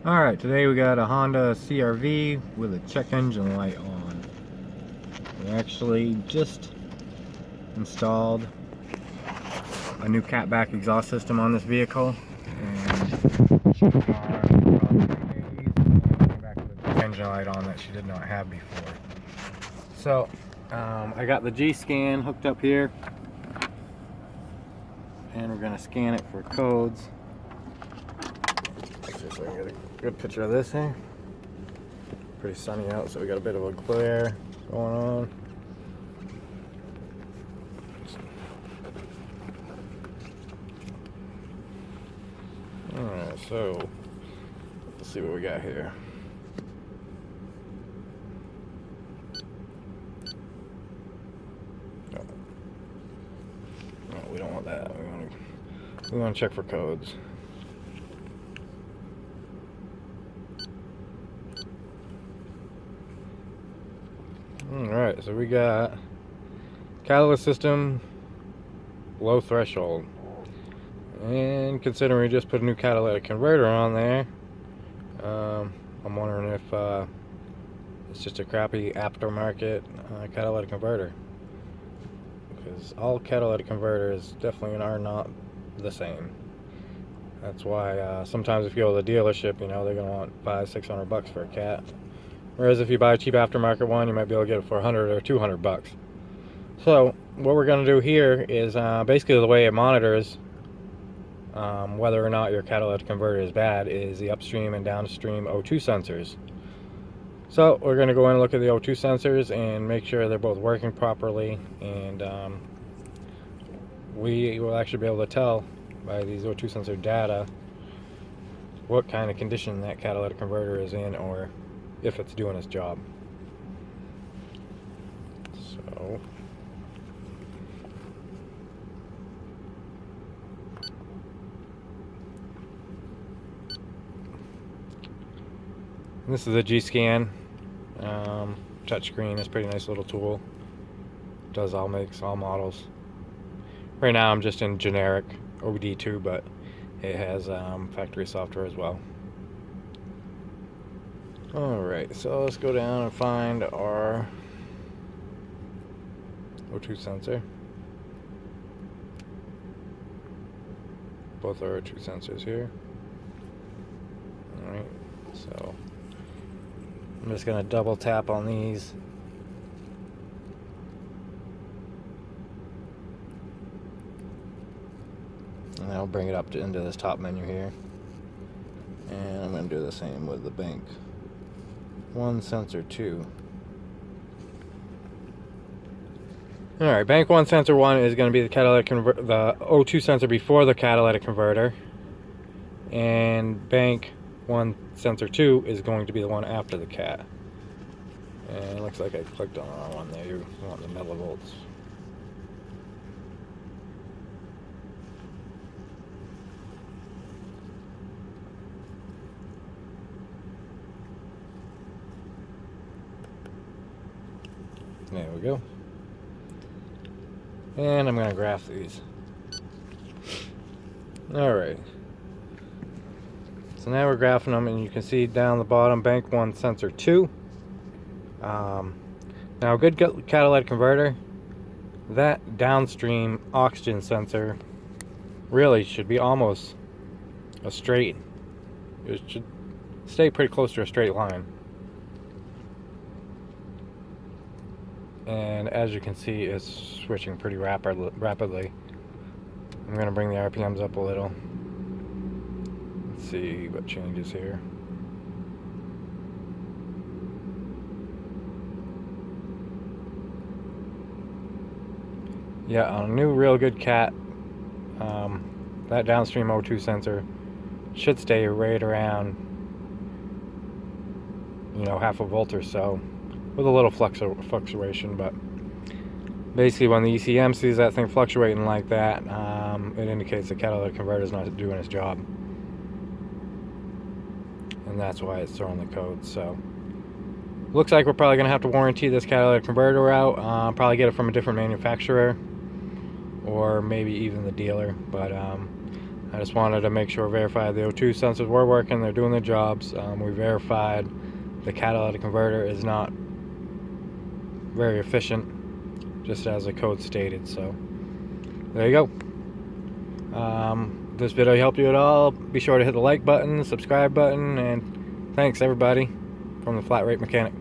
Alright, today we got a Honda CR-V with a check engine light on. We actually just installed a new catback exhaust system on this vehicle, and she came back with a engine light on that she did not have before. So I got the Gscan hooked up here, and we're going to scan it for codes. So I can get a good picture of this here. Pretty sunny out, so we got a bit of a glare going on. Alright, so let's see what we got here. No, we don't want that. We want to check for codes. Alright, so we got catalyst system low threshold. And considering we just put a new catalytic converter on there, I'm wondering if it's just a crappy aftermarket catalytic converter. Because all catalytic converters definitely are not the same. That's why sometimes if you go to the dealership, you know, they're going to want $500-600 for a cat. Whereas if you buy a cheap aftermarket one, you might be able to get it for $100 or $200. So what we're going to do here is basically the way it monitors whether or not your catalytic converter is bad is the upstream and downstream O2 sensors. So we're going to go in and look at the O2 sensors and make sure they're both working properly, and we will actually be able to tell by these O2 sensor data what kind of condition that catalytic converter is in, or if it's doing its job. So this is a Gscan touchscreen. It's a pretty nice little tool. Does all makes, all models. Right now I'm just in generic OD2, but it has factory software as well. Alright, so let's go down and find our O2 sensor. Both are O2 sensors here. Alright, so I'm just going to double tap on these. And I'll bring it up into this top menu here. And I'm going to do the same with the bank 1 sensor 2. Alright, bank 1 sensor 1 is going to be the the O2 sensor before the catalytic converter. And bank 1 sensor 2 is going to be the one after the cat. And it looks like I clicked on the wrong one there. You want the millivolts. There we go. And I'm going to graph these. Alright. So now we're graphing them, and you can see down the bottom, bank 1 sensor 2. Now a good catalytic converter, that downstream oxygen sensor really should be almost a straight. It should stay pretty close to a straight line. And as you can see, it's switching pretty rapidly. I'm going to bring the RPMs up a little. Let's see what changes here. Yeah, on a new real good cat, that downstream O2 sensor should stay right around, you know, half a volt or so, with a little fluctuation. But basically when the ECM sees that thing fluctuating like that, it indicates the catalytic converter is not doing its job, and that's why it's throwing the code. So looks like we're probably going to have to warranty this catalytic converter out, probably get it from a different manufacturer, or maybe even the dealer. But I just wanted to make sure, verify the O2 sensors were working, they're doing their jobs. We verified the catalytic converter is not very efficient, just as the code stated. So there you go. If this video helped you at all, be sure to hit the like button, subscribe button, and thanks everybody from the Flat Rate Mechanic.